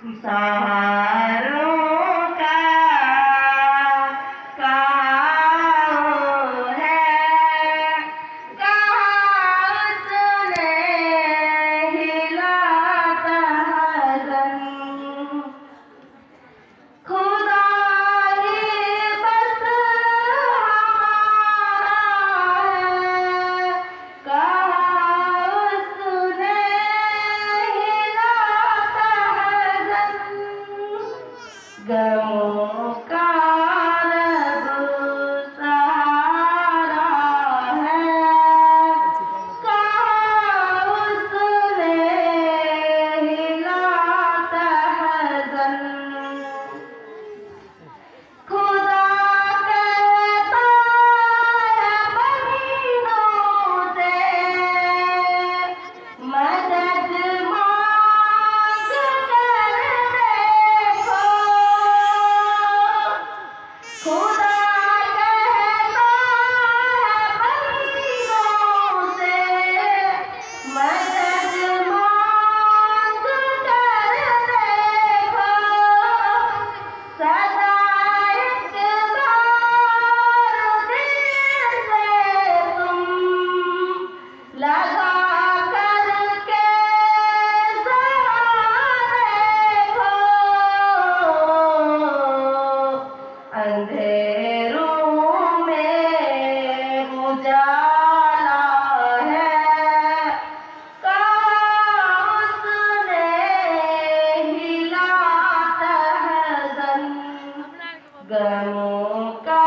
सहारों का कहाँ है, कहाँ उसने हिलाता हज़न, खुदा ही बस हमारा है, कहाँ उसने हिलाता हज़न, गमों का रब सहारा है, कहाँ उसने हिलाता हज़न, खुदा कहता है महीनों से मदद मांग कर देखो, खुदा कहता है महीनों से मदद मांग कर देखो, सदा एक बार दिल से तुम लगा करके सहारे को, अंधेरों में उजाला है, कहाँ उसने हिलाता हज़न, गमों का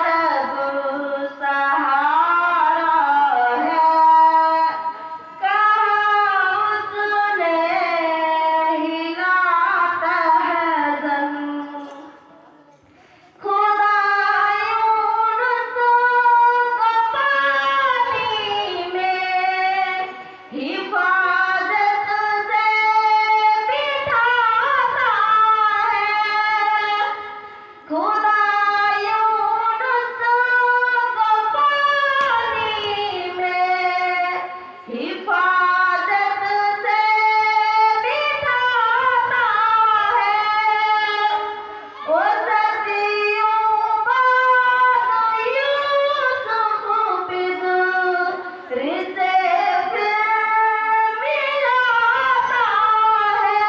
रब सहारा है, कहाँ उसने हिलाता हज़न, खुदा यूनुस को पानी में हिफाजत से बिठाता है, खुदा यूनुस को पानी में हिफाजत से बिठाता है, ओ सदियों बाद यूसुफ बिदुर से फिर मिलाता है,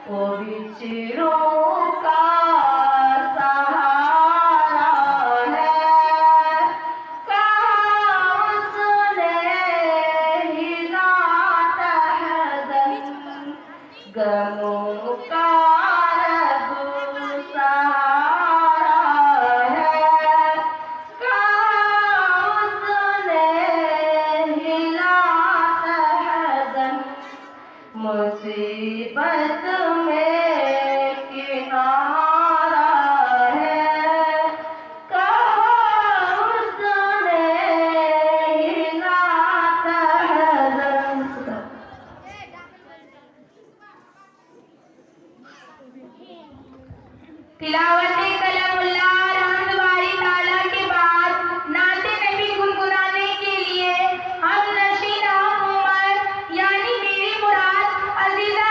वो बिछड़ों का सहारा है, कहाँ उसने हिलाता हज़न, गमों का रब सहारा है, कहाँ उसने हिलाता हज़न, मुसीबत में किनारा है, कहाँ उसने हिलाता हज़न। तिलावत-ए कलामुल्लाह रहमतुल्लाहि ताला के बाद नाते नबी गुनगुनाने के लिए हम नशीन उमर यानी मेरी मुराद अजीजा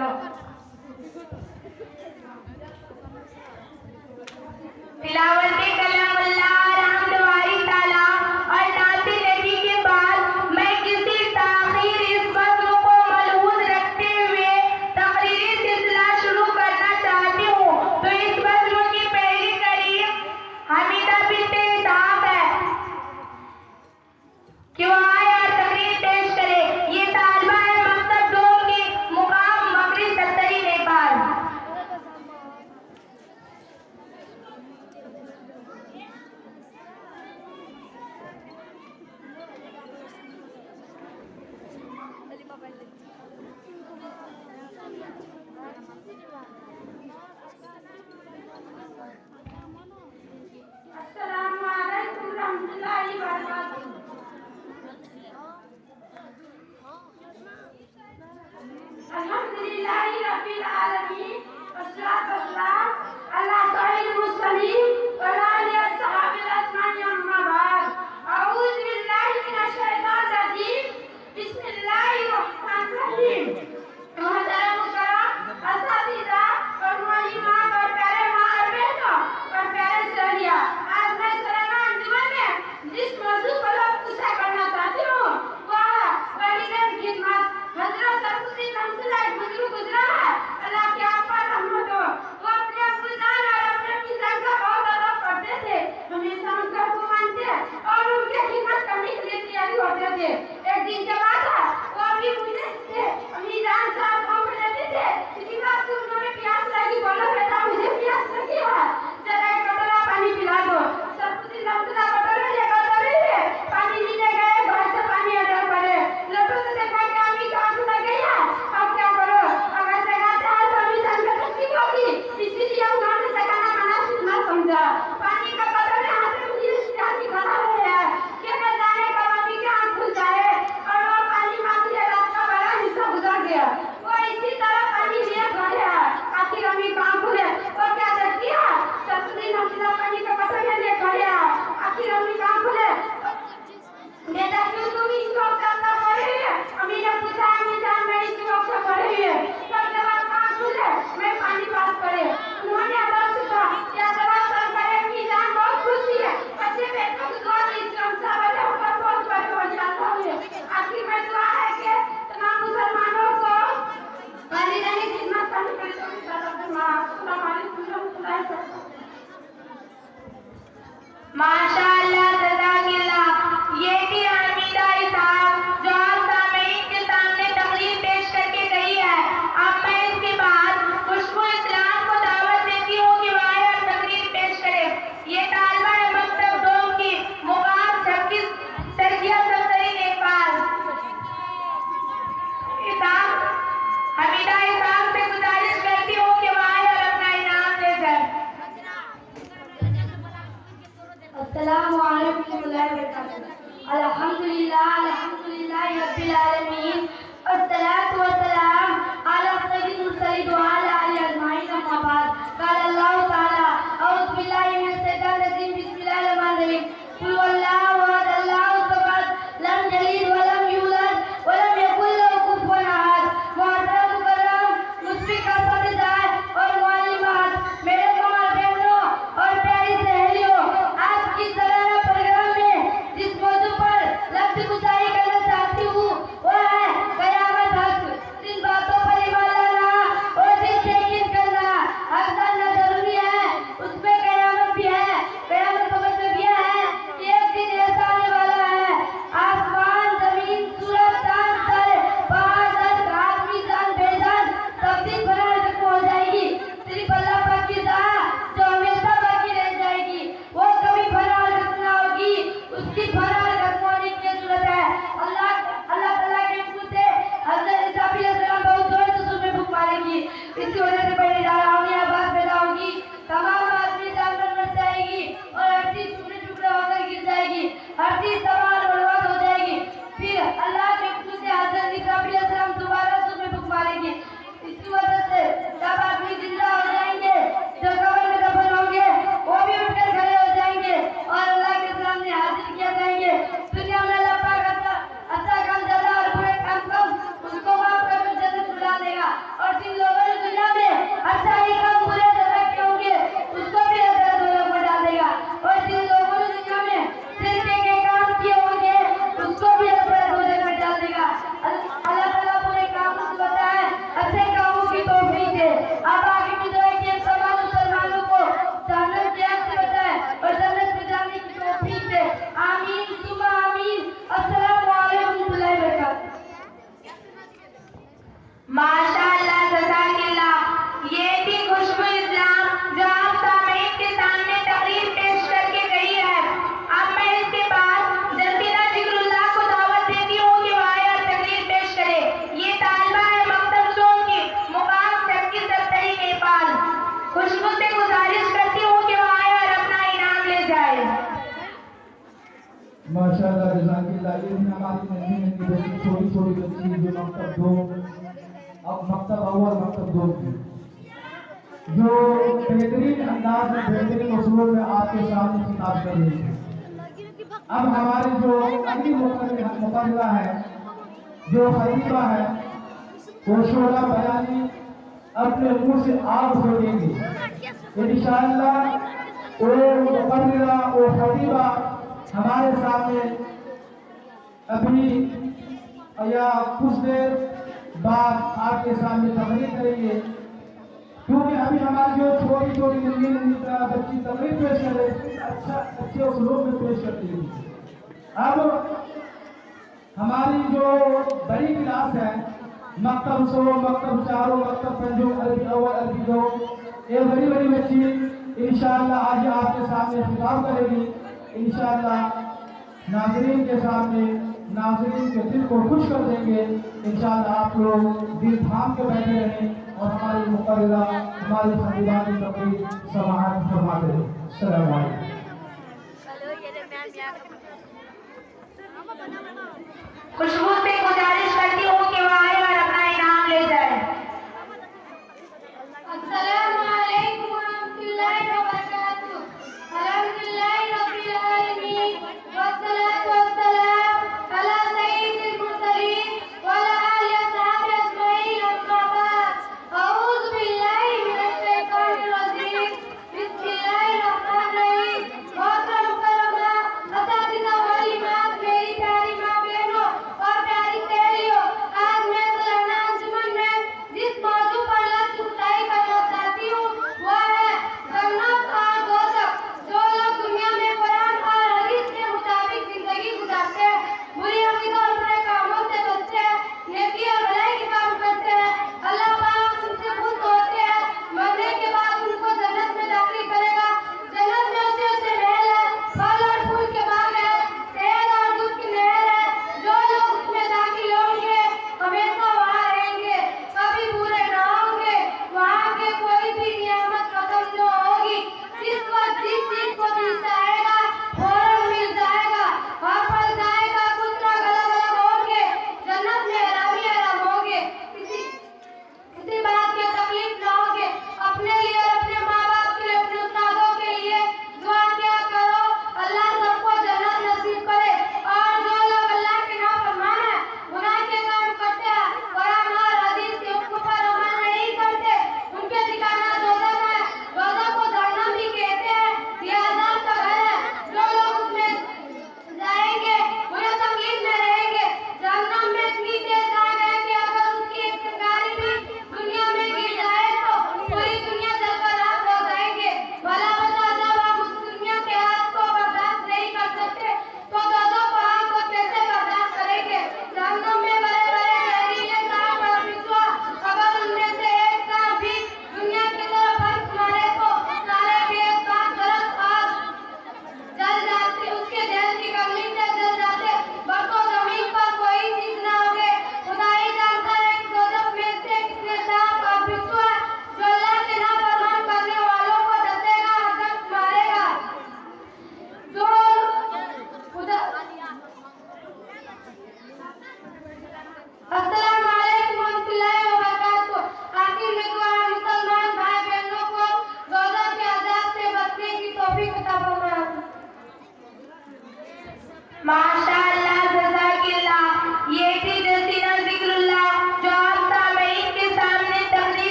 चलो। तिलावत कलामुल्लाह रहमत वाली ताला और नाते नबी के बाद मैं किसी ताखीर इस बज़्म को मलहूज़ रखते हुए तकरीरी सिलसिला शुरू करना चाहती हूँ। तो इस बज़्म की पहली करीब हमीदा बिन्ते इसहाक़ है कि वो आए और तकरीर पेश करे। ये तालिबा है मकतब 2 की मुकाम मकरी सत्तरी नेपाल। अस्सलामुअलैकुम रहमतुल्लाहि व बरकातुहू। अल्हम्दुलिल्लाहि रब्बिल आलमीन वस्सलातु वस्सलाम अला सय्यिदिल मुरसलीन व अला आलिहि वस्सहाबिल अजमाईन अम्मा बाद। अऊज़ु बिल्लाहि मिनश शैतानिर रजीम। बिस्मिल्लाहिर रहमानिर रहीम। मोहतरम मुकर्रम असातिज़ा और मुअल्लिमात और प्यारे माँ और बहनों और प्यारे सहेलियाँ, आज मैं सलामा अंजुमन में जिस मौजू पर गुफ्तगू करना चाहती हूँ वह है वलीगत खिदमत। हज़रत सरफुद्दीन रहमतुल्लाह बुजुर्ग गुजरा है, अल्लाह की आप पर रहमत हो। वो अपने अब्बूजान और अपने अम्मीजान का बहुत अदब करते थे, हमेशा उनका हुक्म मानते और उनके खिदमत करने के लिए तैयारी होते थे। एक दिन के बाद वो अभी पूछते थे, अम्मीजान साहब कौन लेते थे, इसी बात से उन्होंने प्यास लगी, बोला बेटा मुझे प्यास लगी है, जरा एक कटोरा पानी पिला दो। सरफुद्दीन रहमतुल्लाह कटोरा लेकर चले थे, पानी पीने गए, घर से पानी अदर पड़े, लड़कों से देखा कि अम्मी की आंख लग गई है, अब क्या करो, अगर जगाते हैं तो अम्मीजान को तकलीफ होगी, इसीलिए उन्होंने जगाना मना सुनना समझा। पानी का कटोरा हाथ में लिए आदमी खड़ा रहे हैं कि न जाने कब अम्मी की आंख खुल जाए, और वो पानी मांग लिए रात का बड़ा हिस्सा गुजर गया। वो इसी तरह पानी लिए खड़े हैं, आखिर अम्मी की आंख खुले, वो क्या देखती है, सरफुद्दीन रहमतुल्लाह पानी का कटोरा लिए खड़े हैं, आखिर अम्मी की आंख खुले, बेटा क्यों तुम इस वक्त अंदर पड़े हुए? अम्मी ने पूछा, अम्मीजान मैं इस वक्त पड़े हुए, तब जवाब आंख खुले, मैं पानी पास करे। उन्होंने अदब से कहा, क्या जवाब सर करे? अम्मीजान बहुत खुश हुई है, बच्चे बेटों को दुआ दी, चमचा वाले ऊपर बहुत बड़े हो जाता हुए। आखिर में दुआ है कि तमाम मुसलमानों को वालिदैन की खिदमत करनी पड़े। तो अस्सलाम वालेकुम रहमतुल्लाहि व बरकातुहू। माशाअल्लाह जज़ाकिल्लाह। ये थी हमीदा इसहाक़ जो आप सामईन के सामने तकरीर पेश करके गई है। अब मैं इसके बाद खुशबू इस्लाम को दावत देती हूँ कि वह आए और तकरीर पेश करे। ये तालिबा है मकतब 2 की मुकाम 26 तरकिया सत्तरी नेपाल। हमीदा इसहाक़ से गुजारिश करती हूँ कि वह आए और अपना इनाम ले जाए। अस्सलामु अलैकुम व बरकातुहू। अल्हम्दुलिल्लाह रब्बिल आलमीन अस्सलातु वस्सलाम अला सय्यिदिल मुरसलीन व अला आलिहि अजमाईन अम्मा बाद। क़ाल अल्लाहु तआला अऊज़ु बिल्लाहि मिनश शैतानिर रजीम बिस्मिल्लाहिर रहमानिर रहीम। कुल हुवल्लाहु अहद अल्लाहु समद लम यलिद व लम यूलद व लम यकुल लहू कुफुवन अहद। मोहतरम मुकर्रम मुस्बिका साथिदार और मुअल्लिमात, मेरे कमर बहनों और प्यारी सहेलियों, आज की सालाना प्रोग्राम में जिस मौजू पर लफ्ज़ गुज़ारी करना चाहती हूँ वह है क़यामत हक़ माशाअल्लाह, जज़ाकिल्लाह। ये थी खुशबू इस्लाम जो आप सामईन के सामने तकरीर पेश करके गई है। अब मैं इसके बाद जसीरा जिक्रुल्लाह को दावत देती हूँ कि वो आए और तकरीर पेश करे। ये तालिबा है मकतब सोम की, मुकाम 37 नेपाल। खुशबू से गुजारिश करती हूँ कि वो आए और अपना इनाम ले जाए। माशाअल्लाह, जज़ाकिल्लाह। ये भी हमारी नन्ही बेटी, छोटी छोटी बच्ची जो मकतब 2, अब मकतब अव्वल मकतब 2 की, जो बेहतरीन अंदाज में बेहतरीन उसूल में आपके सामने खिताब कर रही है। अब हमारी जो अगली मुकर्ररा है, जो खलीफा है, वो शोला बयानी अपने मुंह से आग फेंकेंगे इंशाअल्लाह। वो मुकर्ररा, वो खलीफा हमारे सामने अभी या कुछ देर बाद आपके सामने तकरीर करेंगे, क्योंकि अभी हमारी जो छोटी छोटी बच्ची तकरीर पेश कर रही है, अच्छे उसलूब में पेश करती है। अब हमारी जो बड़ी क्लास है, मकतब 100, मकतब 4, मकतब 5, अरबी अव्वल, अरबी 2, ये बड़ी बड़ी बच्ची इंशाअल्लाह आज आपके सामने खिताब करेगी। इंशाअल्लाह नाज़रीन के सामने नाज़रीन के दिल को खुश कर देंगे। इंशाअल्लाह आप लोग दिल थाम के बैठे रहें और हमारी मुकर्ररा, हमारी खलीफा की तकरीर समाअत फरमाते रहें। अस्सलामु अलैकुम। खुशबू से गुजारिश करती हूँ कि वो आए और अपना इनाम ले जाए। अस्सलामु अलैकुम वरहमतुल्लाहि वबरकातुहू। अल्हम्दुलिल्लाहि रब्बिल आलमीन वस्सलातु वस्सलाम अला सय्यिदिल मुरसलीन व अला आलिहि वसहबिहि अजमईन, अम्मा बाद। अऊज़ु बिल्लाहि मिनश शैतानिर रजीम। बिस्मिल्लाहिर रहमानिर रहीम। मोहतरम मुकर्रमा असातिज़ा व इमाम, मेरी प्यारी माँ बहनों और प्यारी सहेलियों, आज मैं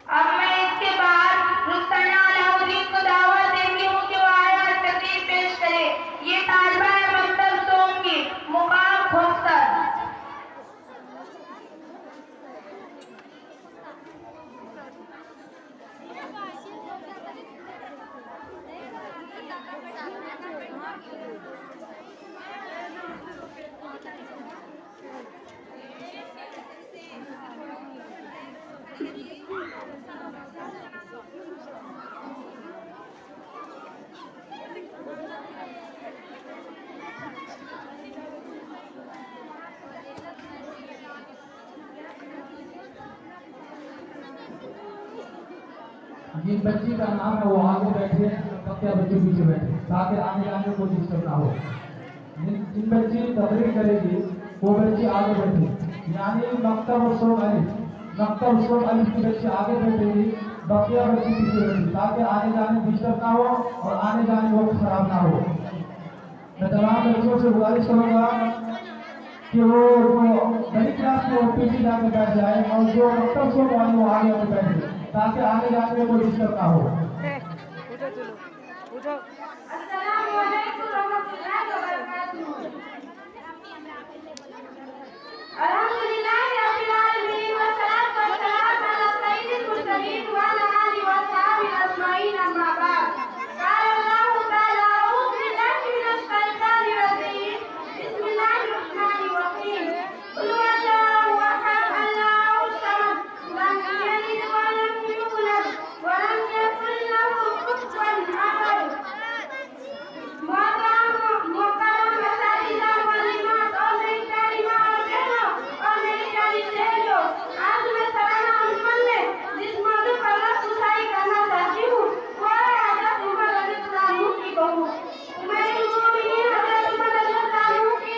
अब मैं इसके बाद रुस्ताना अलाउद्दीन को दावत देती हूँ कि वो आया और तकरीर पेश करे। ये तालिबा है मकतब सोमगी, मुकाम खोखसर। जिन बच्ची का नाम है वो आगे बैठे, बच्चा बच्चे पीछे बैठे, ताकि आने जाने को डिस्टर्ब ना हो। जिन बच्ची तकरीर करेगी वो बच्चे आगे बैठे, यानी मकतब सोम अलिफ की बच्चे आगे बैठेगी, बकिया बच्ची पीछे बैठे, ताकि आने जाने डिस्टर्ब ना हो और आने जाने वक्त खराब ना हो। मैं तमाम बच्चों से गुजारिश करूँगा कि वो बड़ी क्लास में वो पीछे जाकर बैठ जाए और जो मकतब सोम वाले वो आगे आके बैठे, ताकि आने जाने में कोई डिस्टर्ब ना हो। अस्सलामु अलैकुम रहमतुल्लाहि व बरकातुहू। अल्हम्दुलिल्लाहि रब्बिल आलमीन व सलातु व सलाम अला सय्यिदिल मुरसलीन व अला आलिहि व अस्हाबिहि अजमईन, अम्मा बाद। क़ाल अल्लाहु तआला अऊज़ु बिल्लाहि मिनश शैतानिर रजीम। बिस्मिल्लाहिर रहमानिर रहीम। क़ुल हुवल्लाहु अहद, अल्लाहुस Samad, lam yalid wa lam yulad wa lam yakul lahu कुफुवन अहद। मोहतरम मसाजिदा वालिमात और मेरी प्यारी माँ और बहनों और मेरी प्यारी सहेलियों, आज मैं सालाना अंजुमन में जिस मौजू पर लफ्ज़-गुसाई करना चाहती हूँ वो है हज़रत उमर रज़ियल्लाहु अन्हु की बहू। उम्मुल मोमिनीन हज़रत उमर रज़ियल्लाहु अन्हु की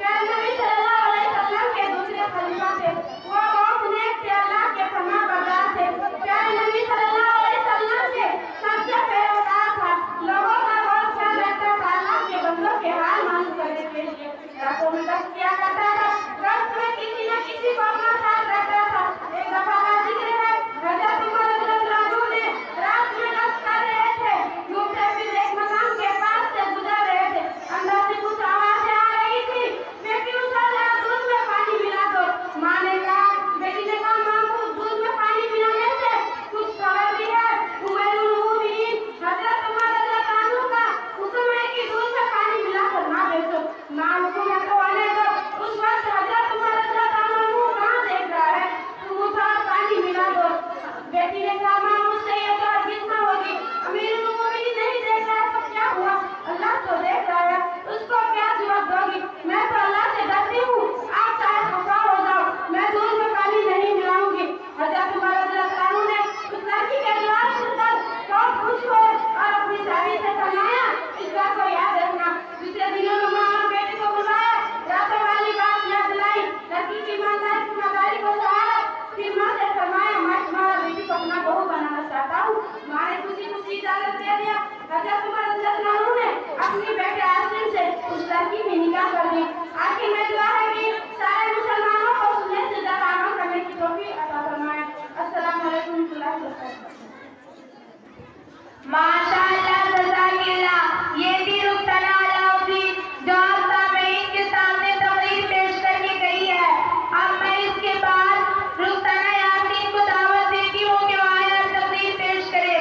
प्यारे नबी सल्लल्लाहु अलैहि वसल्लम के दूसरे खलीफा थे। वो बहुत नेक थे, अल्लाह के फरमाबरदार थे। प्यारे नबी सल्लल्लाहु अलैहि वसल्लम के सबसे पैरोकार था, लोगों का बहुत ख्याल रखता था, अल्लाह के बंदों के हाल मालूम करने के लिए रातों में गश्त किया करता था, रात में किसी न किसी को अपना साथ रखता था। एक दफा का जिक्र है, हज़रत उमर रज़ियल्लाहु अन्हु ने रात में गश्त कर रहे थे, घूमते फिर एक मकाम के पास से गुजर रहे थे। अंदर से कुछ आवाजें आ रही थी, बेटी उठा जरा दूध में पानी मिला दो। माँ ने कहा, बेटी ने कहा, माँ को दूध में पानी मिलाने से कुछ खबर भी है। उम्मुल मोमिनीन हज़रत उमर रज़ियल्लाहु अन्हु का हुक्म है कि दूध में पानी मिलाकर ना बेचो। माँ हुक्म है तो आने दो। उस वक्त हज़रत उमर रज़ियल्लाहु अन्हु कहाँ देख रहा है, तुम उठो और पानी मिला दो। बेटी ने कहा, माँ मुझसे ये तो हरगिज़ ना होगी, अमीरुल मोमिनीन नहीं देख रहा है तो क्या हुआ, अल्लाह तो देख रहा है, उसको क्या जवाब दोगी। मैं तो अल्लाह से डरती हूँ, आप चाहे खफा हो जाओ, मैं दूध में पानी नहीं मिलाऊंगी। हज़रत उमर रज़ियल्लाहु अन्हु ने उस लड़की के जवाब सुनकर बहुत खुश हुए और अपनी शादी से फरमाया, इस बात को याद रखना। दूसरे दिनों में माँ और बेटे को बुलाया, रातों वाली बात याद दिलाई, लड़की की ईमानदारी को सहारा। फिर माँ से फरमाया, मैं तुम्हारा बेटी को अपना बहू बनाना चाहता हूँ। माँ ने खुशी इजाजत दे दिया। हज़रत उमर रज़ियल्लाहु अन्हु ने अपनी बेटे आसिम से उस लड़की में निकाह कर दी। आखिर में दुआ है कि सारे मुसलमानों को सुनने से ज्यादा अमल करने की तौफीक अता फरमाए। अस्सलामु अलैकुम व रहमतुल्लाहि व बरकातहू। माशाअल्लाह, जज़ाकिल्लाह। ये थी रुस्ताना अलाउद्दीन जो आप सामईन के सामने तकरीर पेश करके गई है। अब मैं इसके बाद रुस्ताना यासीन को दावत देती हूँ कि वो आए और तकरीर पेश करे।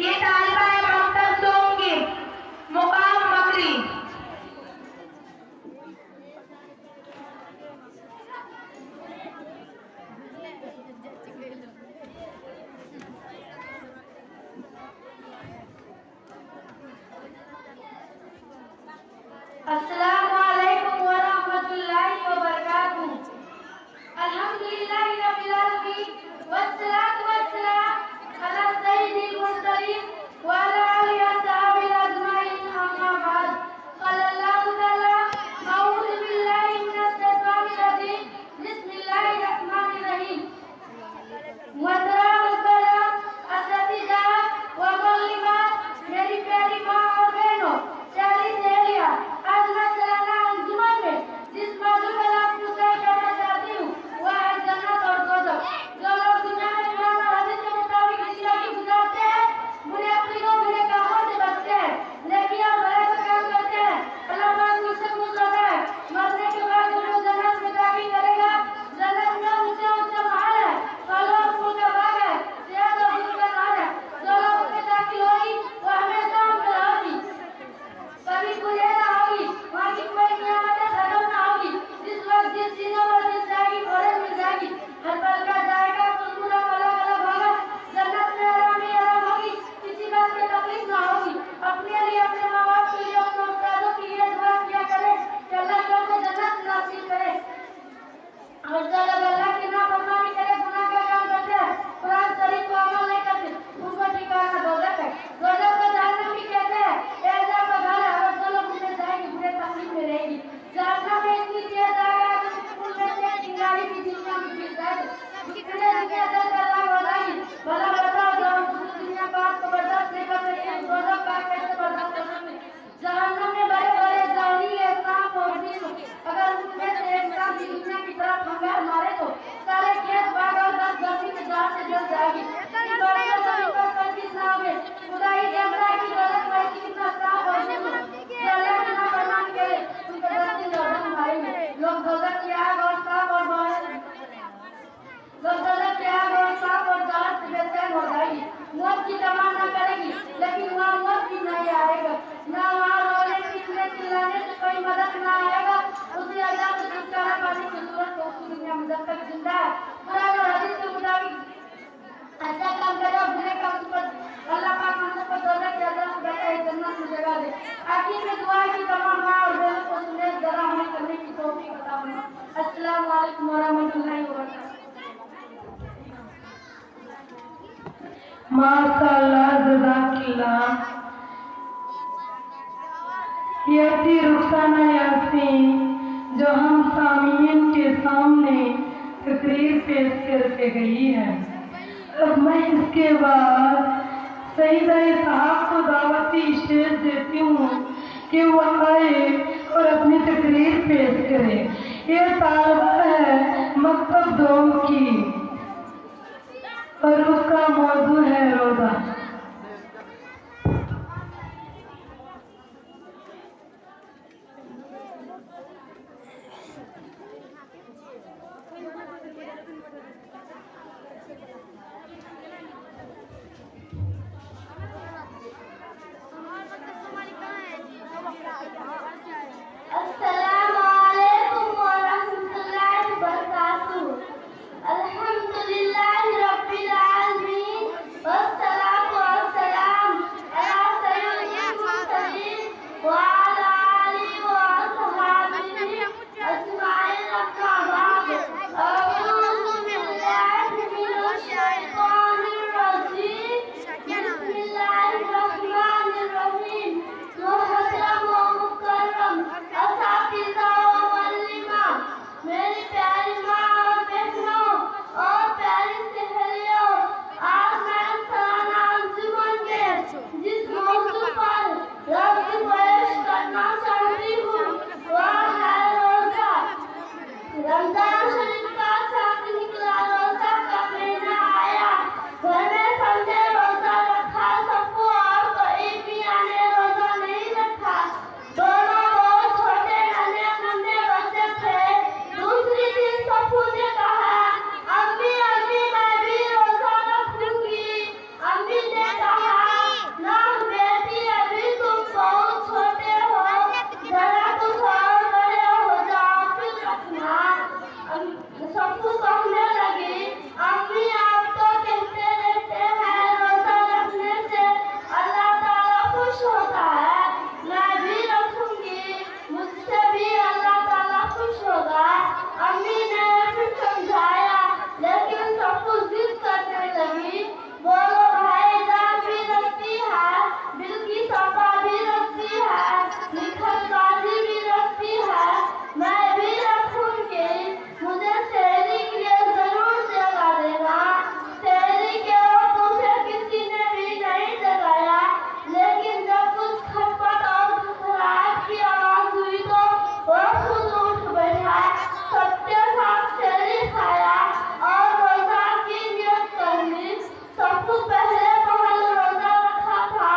ये तालिबा है मकतब सोमगी, मुकाम मकरी। अस्सलामु अलैकुम व रहमतुल्लाहि व बरकातुहू। अल्हम्दुलिल्लाहि रब्बिल आलमीन वस्सलातु वस्सलाम अला सय्यिदिल मुरसलीन व अस्सलाम वालेकुम वरहमतुल्लाहि वबरकातुहू। माशाअल्लाह, जज़ाकिल्लाह। ये थी रुखसाना यासीन जो हम सामीन के सामने तकरीर पेश करके गई है। अब मैं इसके बाद सईदा साहब को दावती स्टेज देती हूँ कि वो आए और अपनी तकरीर पेश करें। ये तालबा है मकतब दोम की और उसका मौजू है रोज़ा। अस्सलामु अलैकुम वरहमतुल्लाहि वबरकातुहू। अल्हम्दुलिल्लाहि रब्बिल आलमीन वस्सलातु वस्सलाम अला सय्यिदिल मुरसलीन व अला आलिहि व अस्हाबिहि अजमाइन अम्मा बाद। अऊज़ु बिल्लाहि मिनश शैतानिर रजीम। बिस्मिल्लाहिर रहमानिर रहीम। मुहतरम व मुकर्रम असातिज़ा व मुअल्लिमा, मेरी प्यारी माँ और बहनों और प्यारी सहेलियों, आज मैं सालाना अंजुमन के जिस मौजू पर लफ्ज़ पेश करना चाहती हूँ वह है रोज़ा। रमज़ान शरीफ का चाँद निकला, रोज़ा का महीना आया, घर में सबने रोज़ा रखा, सबको और कोई मियाँ ने रोज़ा नहीं रखा। दोनों बहुत छोटे नन्हे मुन्ने बच्चे थे। दूसरी दिन सफू ने कहा, अम्मी अम्मी मैं भी रोज़ा रखूंगी। अम्मी ने कहा, ना बेटी अभी तुम बहुत छोटे हो, जरा तुम और बड़े हो जाओ फिर रखना। सफू कहने लगी, अम्मी आप तो कहते रहते हैं रोज़ा रखने से अल्लाह ताला खुश होता है, मैं भी रखूंगी, मुझसे भी अल्लाह ताला खुश होगा। अम्मी ने फिर समझाया, लेकिन सफू जिद करने लगी, बोलो भाई जान भी रखती है, बिल्किस अपा भी रखती है, निखत बाजी भी रखती है, मैं भी रखूंगी, मुझे सहरी के लिए जरूर जगा देना। सहरी के वक्त उसे किसी ने भी नहीं जगाया, लेकिन जब कुछ खटपट और खटखटाहट की आवाज हुई तो वह खुद उठ बैठा, सबके साथ सहरी खाया और रोज़ा की नियत कर ली। सबको पहले पहल रोज़ा रखा था,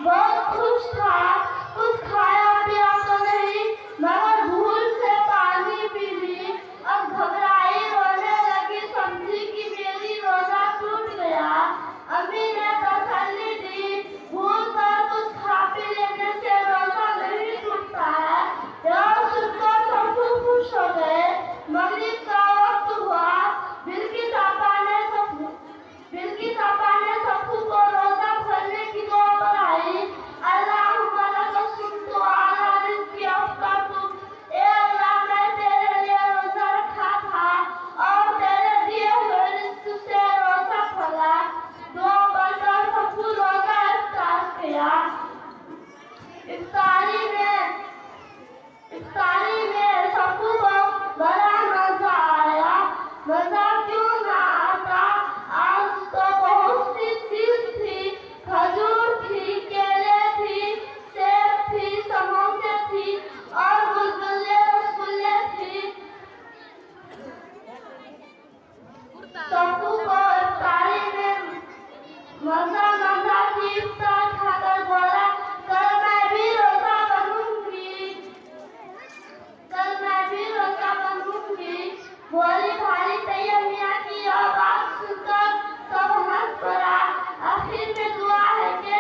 बहुत खुश था, कुछ खाया पिया तो नहीं, मगर भूल से पानी पी ली। अब घबराई, रोने लगी, समझी कि मेरी रोज़ा टूट गया। अम्मी ने तसल्ली दी, भूल कर कुछ खा पी लेने से रोज़ा नहीं टूटता है। यह सुनकर सबको खुश हो गए। मगरिब का वक्त हुआ, बिल्किस आपा ने सबको को रोज़ा खोलने की दुआ पढ़ाई। अल्लाहुम्मा लका सुम्तु अला रिज़्क़ि अफ़्तरतु, ए अल्लाह मैं तेरे लिए रोज़ा रखा था और तेरे दिए हुए रिज़्क़ से रोज़ा खोला। दुआ पढ़कर सबको रोज़ा इफ्तार किया। इफ्तारी में सबको बड़ा मजा आया। मजा क्यों ना आता, आज तो बहुत सी चीज थी, खजूर थी, केले थी, सेब थी, समोसे थी और गुलगुले रसगुल्ले थी। सबको इफ्तारी में मजा थी। इफ्तार खाकर बोला, कल मैं भी रोज़ा बनूंगी। बोली भारी तैयब मियाँ की यह बात सुनकर सब हंस पड़ा। आखिर में दुआ है कि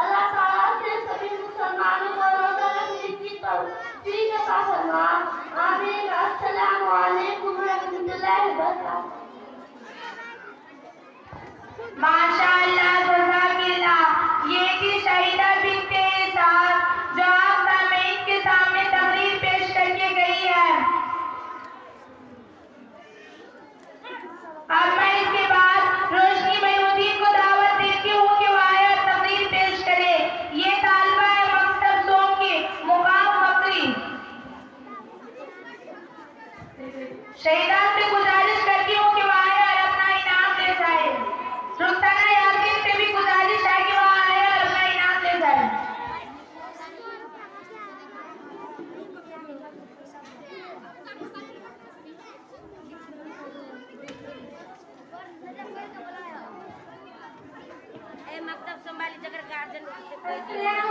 अल्लाह ताला से सभी मुसलमानों को रोज़ा रखने की तौफीक अता फरमा। आमीन। अस्सलामु अलैकुम रहमतुल्लाहि व बरकातुहू। माशाअल्लाह, जज़ाकिल्लाह। ये थी शहीदा बिन्ते इसाक जो आप सामईन के सामने तकरीर पेश करके गई है। अस्सलाम